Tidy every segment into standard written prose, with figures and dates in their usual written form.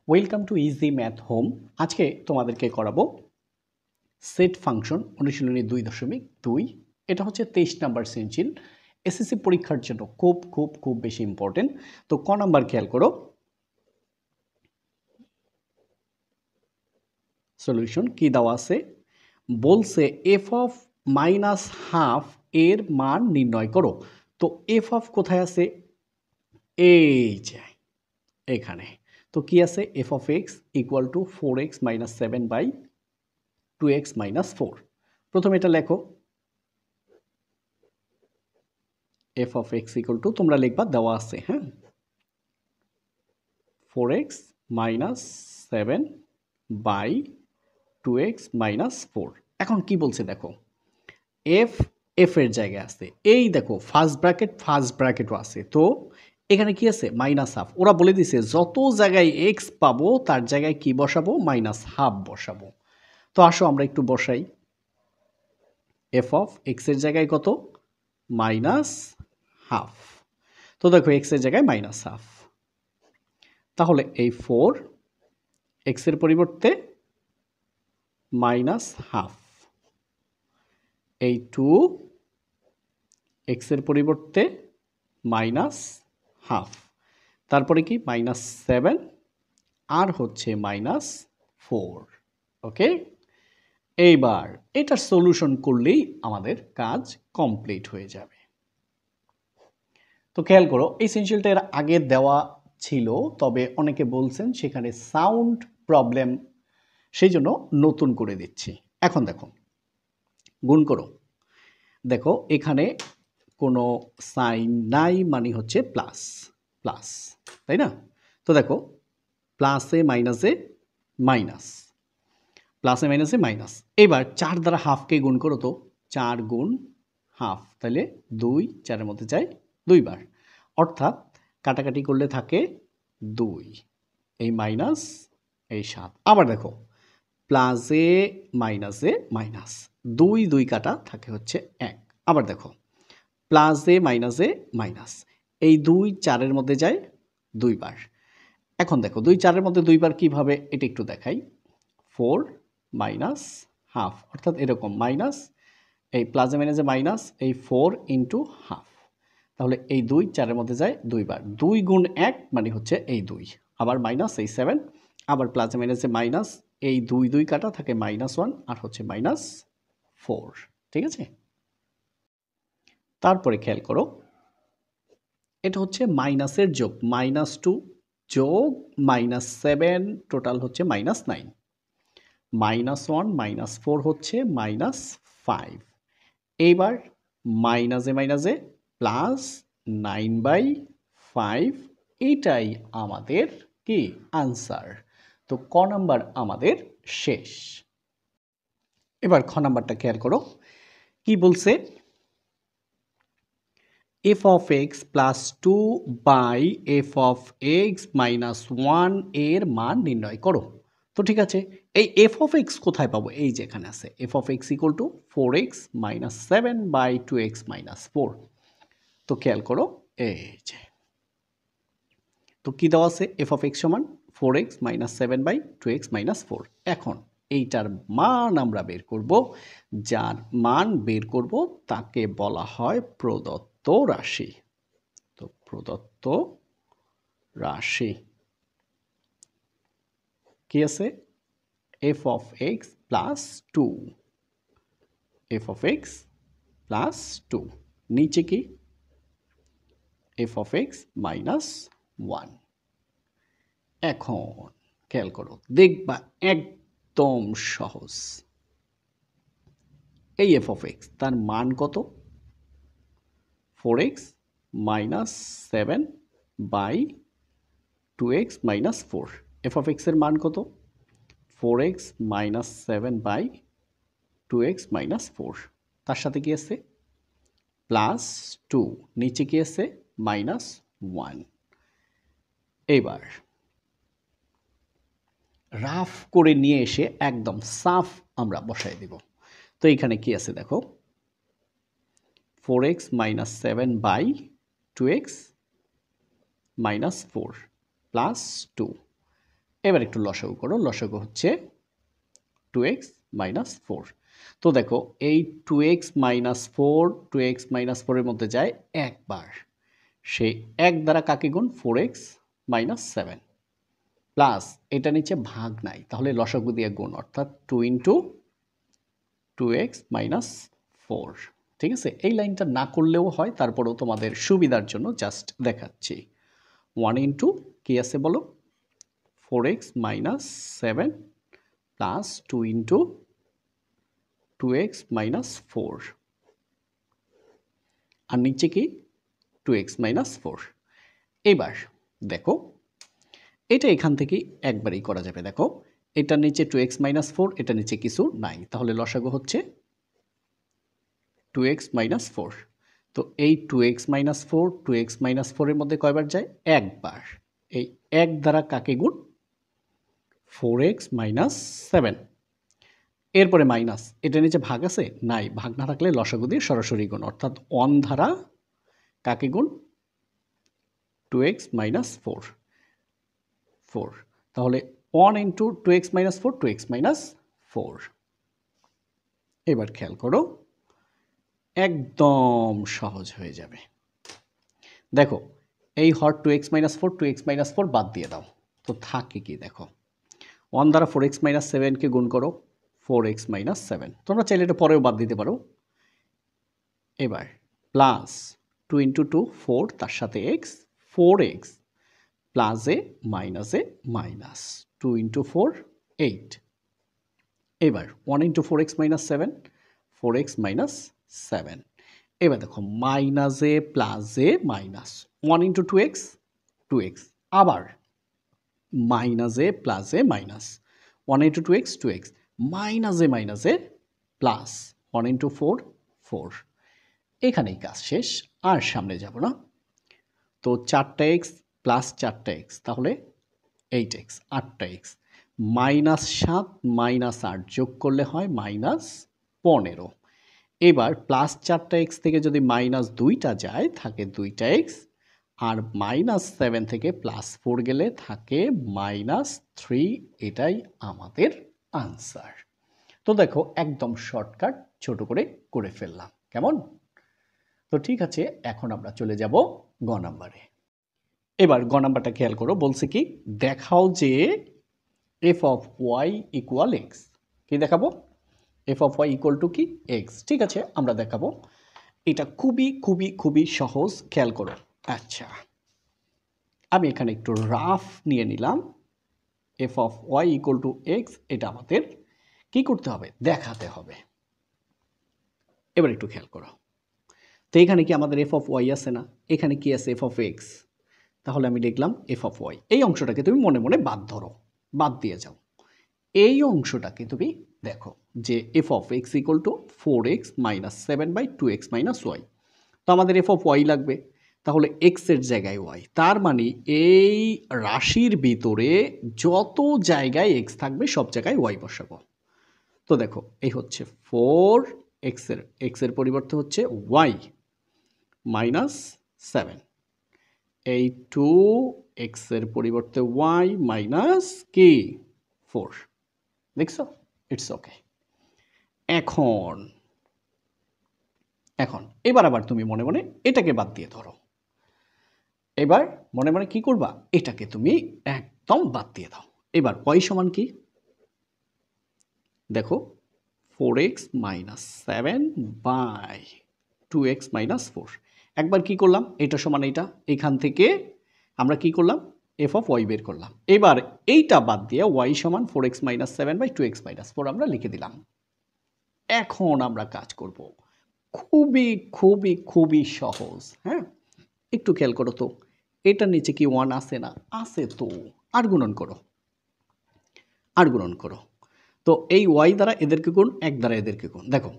Welcome to easy math home. আজকে তোমাদেরকে করাবো সেট ফাংশন অনুশীলনী 2.2। এটা হচ্ছে 23 নাম্বার সৃজনশীল, এসএসসি পরীক্ষার জন্য খুব বেশি ইম্পর্টেন্ট। তো ক নাম্বার খেয়াল করো, সলিউশন কি দেওয়া আছে, বলছে এফ অফ মাইনাস হাফ এর মান নির্ণয় করো। তো এফ অফ কোথায় আছে, এই যে এখানে। তো কি আছে, f of x equal to 4x minus 7 by 2x minus 4। প্রথমে এটা লেখো, f of x equal to তোমরা লিখবা দেওয়া আছে, হ্যাঁ, 4x minus 7 by 2x minus 4। এখন কি বলছে দেখো, এফ এফ এর জায়গায় আছে, এই দেখো ফার্স্ট ব্র্যাকেটও আছে। তো এখানে কি আছে, মাইনাস হাফ। ওরা বলে দিছে যত জায়গায় এক্স পাবো তার জায়গায় কি বসাবো, মাইনাস হাফ বসাবো। তো আসো আমরা একটু বসাই, এফ অফ এক্স এর জায়গায় কত, মাইনাস হাফ। তো দেখো এক্স এর জায়গায় মাইনাস হাফ, তাহলে এই 4 এক্স এর পরিবর্তে মাইনাস হাফ, এই 2 এক্স এর পরিবর্তে মাইনাস হাফ, তারপরে কি মাইনাস 7 আর হচ্ছে মাইনাস 4। ওকে, এইবার এটার সলিউশন করলেই আমাদের কাজ কমপ্লিট হয়ে যাবে। তো খেয়াল করো, এই সৃজনশীলটা এর আগে দেওয়া ছিল, তবে অনেকে বলছেন সেখানে সাউন্ড প্রবলেম, সেই জন্য নতুন করে দিচ্ছি। এখন দেখো, গুণ করো, দেখো এখানে কোনো সাইন নাই, মানে হচ্ছে প্লাস প্লাস, তাই না? তো দেখো প্লাসে মাইনাসে মাইনাস, প্লাসে মাইনাসে মাইনাস। এবার 4 দ্বারা হাফকে গুণ করো, তো 4 গুণ হাফ, তাহলে 2, 4-এর মধ্যে যায় 2 বার, অর্থাৎ কাটাকাটি করলে থাকে 2, এই মাইনাস এই 7। আবার দেখো প্লাসে মাইনাসে মাইনাস, 2 2 কাটা থাকে হচ্ছে 1। আবার দেখো প্লাসে মাইনাসে মাইনাস, এই 2 4-এর মধ্যে যায় 2 বার। এখন দেখো 2 4-এর মধ্যে 2 বার কিভাবে, এটা একটু দেখাই। 4 মাইনাস হাফ, অর্থাৎ এরকম মাইনাস, এই প্লাসে মাইনাসে মাইনাস, এই 4 ইন্টু হাফ, তাহলে এই 2 4-এর মধ্যে যায় 2 বার, 2 গুণ 1 মানে হচ্ছে এই 2, আবার মাইনাস এই 7, আবার প্লাসে মাইনাসে মাইনাস, এই 2 2 কাটা থাকে -1 আর হচ্ছে -4। ঠিক আছে, তারপরে খেয়াল করো, এটা হচ্ছে মাইনাসের যোগ, -2 যোগ -7, টোটাল হচ্ছে -9, -1 -4 হচ্ছে -5। এইবার মাইনাসে মাইনাসে প্লাস 9/5, এটাই আমাদের কি আনসার। তো ক নাম্বার আমাদের শেষ। এবার খ নাম্বারটা খেয়াল করো, কি বলছে, f of x plus 2 by f of x minus 1 এর মান নির্ণয় করো। তো ঠিক আছে, এই এফ অফ এক্স কোথায় পাবো, এই যে এখানে আছে, f of x equal to 4x minus 7 by 2x minus 4। তো খেয়াল করো, এই যে, তো কি দেওয়া আছে, এফ অফ এক্স সমান 4x minus 7 by 2x minus 4। এখন এইটার মান আমরা বের করব, যার মান বের করব তাকে বলা হয় প্রদত্ত রাশি। তো প্রদত্ত রাশি কি আছে, f of x plus 2, F of x plus 2, নিচে কি এফ অফ এক্স মাইনাস 1। এখন খেয়াল করো, দেখবা একদম সহজ, এই এফ অফ এক্স তার মান কত, 4x minus 7 by 2x minus 4। F of x এর মান কত, 4x minus 7 by 2x minus 4, তার সাথে কি আছে প্লাস 2, নিচে কি আছে -1। এবার রাফ করে নিয়ে এসে একদম সাফ আমরা বসাই দেব। তো এখানে কি আছে দেখো, 4x minus 7 by 2x minus 4 plus 2। এবার একটু লসাগু করো, লসাগু হচ্ছে 2x মাইনাস 4। তো দেখো এই 2x মাইনাস 4 2x মাইনাস 4 এর মধ্যে যায় একবার, সেই এক দ্বারা কাকে গুণ 4x মাইনাস 7 প্লাস এটা নিচে ভাগ নাই, তাহলে লসাগু দিয়ে গুণ, অর্থাৎ 2 ইন্টু 2x মাইনাস 4। ঠিক আছে, এই লাইনটা না করলেও হয়, তারপরেও তোমাদের সুবিধার জন্য জাস্ট দেখাচ্ছি। 1 ইন্টু কি আছে বলো, 4x minus 7 plus 2 into 2x minus 4, আর নিচে কি 2x মাইনাস 4। এবার দেখো এটা এখান থেকে একবারই করা যাবে। দেখো এটার নিচে 2x মাইনাস 4, এটা নিচে কিছু নাই, তাহলে লসাগু হচ্ছে 2x মাইনাস 4। তো এই 2x মাইনাস 4 2x মাইনাস 4 এর মধ্যে কয়বার যায়, একবার, এই এক দ্বারা কাকে গুণ 4x মাইনাস 7। এরপরে মাইনাস, এটা নিচে ভাগ আছে নাই, ভাগ না থাকলে লসাগু দিয়ে সরাসরি গুণ, অর্থাৎ 1 দ্বারা কাকে গুণ 2x মাইনাস 4। তাহলে 1 into 2x minus 4 2x minus 4। এবার খেয়াল করো, একদম সহজ হয়ে যাবে। দেখো এই হর 2x মাইনাস 4 2x মাইনাস 4 বাদ দিয়ে দাও, তো থাকে কি দেখো 1 দ্বারা 4x মাইনাস 7কে গুণ করো 4x মাইনাস 7, তোমরা চাইলে এটা পরেও বাদ দিতে পারো। এবার প্লাস 2 ইন্টু 2 4, তার সাথে x 4x plus A minus 2 into 4 8। এবার 1 into 4x minus 7 4x minus 7। এবার দেখো minus A plus A minus 1 into 2x 2x, আবার minus A plus A minus 1 into 2x 2x, minus A plus 1 into 4 4। এখানেই কাজ শেষ, আর সামনে যাব না। তো 4টা এক্স প্লাস 4টা এক্স, তাহলে 8x 8টা এক্স, মাইনাস 7 মাইনাস 8 যোগ করলে হয় মাইনাস 15। এবার প্লাস 4টা এক্স থেকে যদি মাইনাস 2টা যায় থাকে 2টা এক্স, আর মাইনাস 7 থেকে প্লাস 4 গেলে থাকে মাইনাস 3। এটাই আমাদের আনসার। তো দেখো একদম শর্টকাট ছোট করে ফেললাম, কেমন? তো ঠিক আছে, এখন আমরা চলে যাব গ নাম্বারে। এবার গ নাম্বারটা খেয়াল করো, বলছে কি দেখাও যে f of y equal x. কি দেখাবো? F of y equal to কি এক্স। ঠিক আছে, আমরা দেখাবো। এটা খুবই সহজ, খেয়াল করো। আচ্ছা, আমি এখানে একটু রাফ নিয়ে নিলাম। F of y equal to x, এটা আমাদের কি করতে হবে, দেখাতে হবে। এবার একটু খেয়াল করো, তো এখানে কি আমাদের এফ অফ ওয়াই আছে না, এখানে কি আছে এফ অফ এক্স, তাহলে আমি লিখলাম এফ অফ ওয়াই। এই অংশটাকে তুমি মনে মনে বাদ ধরো, বাদ দিয়ে যাও। এই অংশটাকে তুমি দেখো যে f of x equal to 4x minus 7/2x minus y. তো আমাদের এফ অফ ওয়াই লাগবে, তাহলে এক্সের জায়গায় ওয়াই, তার মানে এই রাশির ভিতরে যত জায়গায় এক্স থাকবে সব জায়গায় ওয়াই বসাবো। তো দেখো এই হচ্ছে 4 এক্সের পরিবর্তে হচ্ছে ওয়াই মাইনাস 7, এই 2x এর পরিবর্তে y মাইনাস কি 4। দেখছো, ইটস ওকে। এখন এবার আবার তুমি মনে মনে এটাকে বাদ দিয়ে ধরো। এবার মনে মনে কি করবা, এটাকে তুমি একদম বাদ দিয়ে দাও। এবার y সমান কি দেখো, 4x মাইনাস 7/2x মাইনাস 4। একবার কি করলাম, এটা সমান এইটা, এখান থেকে আমরা কি করলাম এফ অফ ওয়াই বের করলাম। এবার এইটা বাদ দিয়ে ওয়াই সমান 4x মাইনাস 7/2x মাইনাস 4 আমরা লিখে দিলাম। এখন আমরা কাজ করব খুবই সহজ। হ্যাঁ, একটু খেয়াল করো তো, এটার নিচে কি 1 আছে না, আছে তো, আর গুণন করো। তো এই ওয়াই দ্বারা এদেরকে গুণ, এক দ্বারা এদেরকে গুণ। দেখো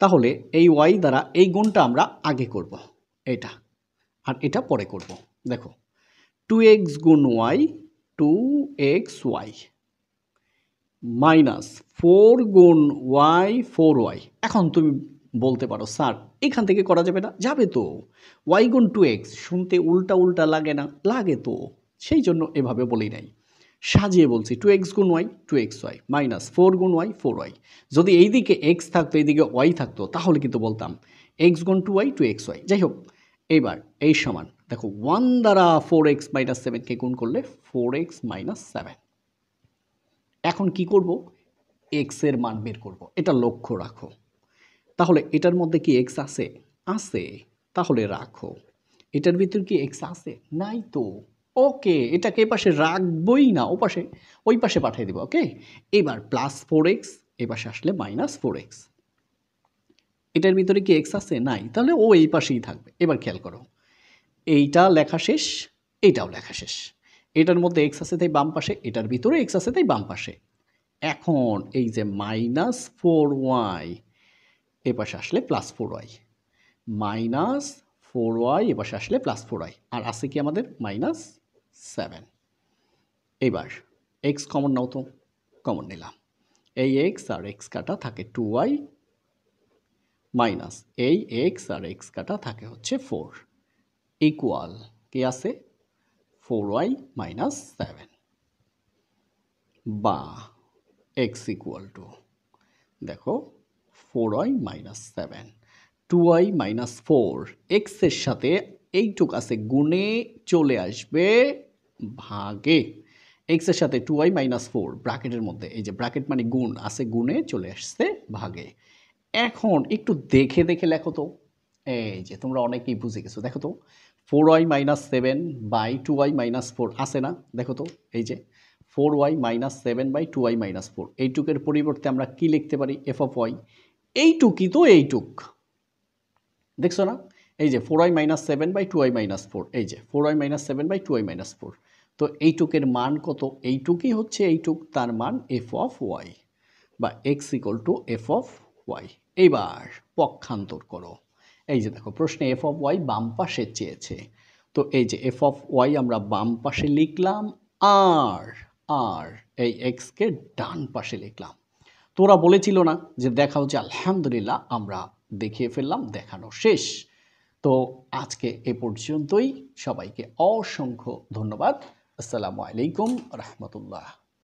তাহলে এই ওয়াই দ্বারা এই গুণটা আমরা আগে করব, এটা, আর এটা পরে করব। দেখো 2x গুণ ওয়াই 2xy মাইনাস 4 গুণ ওয়াই 4y। এখন তুমি বলতে পারো স্যার এখান থেকে করা যাবে না, যাবে তো, ওয়াই গুণ 2x শুনতে উল্টা লাগে না, লাগে তো, সেই জন্য এভাবে বলি নাই। সাজিয়ে বলছি 2x গুণ y 2xy মাইনাস 4 গুণ y 4y। যদি এইদিকে x থাকতো এইদিকে y থাকতো তাহলে কিন্তু বলতাম x গুণ 2y 2xy। যাই হোক, এইবার এই সমান দেখো 1 দ্বারা 4x মাইনাস 7কে গুণ করলে 4x মাইনাস 7। এখন কি করব, x এর মান বের করব, এটা লক্ষ্য রাখো। তাহলে এটার মধ্যে কি x আছে? আছে, তাহলে রাখো। এটার ভিতর কি x আছে? নাই তো। ওকে, এটাকে এ পাশে রাখবই না, ওই পাশে পাঠিয়ে দিব। ওকে, এবার প্লাস 4x এ পাশে আসলে মাইনাস 4x। এটার ভিতরে কি x আছে? নাই, তাহলে ও এই পাশেই থাকবে। এবার খেয়াল করো, এইটা লেখা শেষ, এইটাও লেখা শেষ। এটার মধ্যে x আছে তাই বাম পাশে, এটার ভিতরে x আছে তাই বাম পাশে। এখন এই যে মাইনাস 4y এ পাশে আসলে প্লাস 4y, মাইনাস 4y এ পাশে আসলে প্লাস 4y, আর আছে কি আমাদের মাইনাস 7। এবার x কমন নাও তো, কমন নিলাম। এই x আর x কাটা থাকে 2y, মাইনাস এই x আর x কাটা থাকে হচ্ছে 4, ইকুয়াল কি আছে 4y মাইনাস 7, বা x ইকুয়াল টু দেখো 4y মাইনাস 7, 2y মাইনাস 4, এক্সের সাথে এইটুক আছে গুণে চলে আসবে ভাগে। এক্সের সাথে 2y মাইনাস 4 ব্র্যাকেটের মধ্যে, এই যে ব্র্যাকেট মানে গুণ আছে, গুণে চলে আসছে ভাগে। এখন একটু দেখে দেখে লেখো তো, এই যে তোমরা অনেকেই বুঝে গেছো, দেখো তো 4y minus 7 by 2y minus 4 আছে না? দেখো তো এই যে 4y minus 7 by 2y minus 4, এইটুকের পরিবর্তে আমরা কি লিখতে পারি? F of Y. এইটুকই তো, এইটুক দেখছো না? এই যে 4y minus 7 by 2y minus 4, এই যে 4y minus 7 by 2y minus 4। তো এইটুকের মান কত? এইটুকই হচ্ছে এইটুক, তার মান এফ অফ ওয়াই, বা x equal to f of y. এইবার পক্ষান্তর করো। এই যে দেখো প্রশ্নে এফ অফ ওয়াই বাম পাশে চেয়েছে, তো এই যে এফ অফ ওয়াই আমরা বাম পাশে লিখলাম, আর আর এই এক্সকে ডান পাশে লিখলাম। তোরা বলেছিল না যে দেখা হচ্ছে, আলহামদুলিল্লাহ আমরা দেখিয়ে ফেললাম, দেখানো শেষ। তো আজকে এ পর্যন্তই, সবাইকে অসংখ্য ধন্যবাদ। আসসালামু আলাইকুম রহমতুল্লাহ।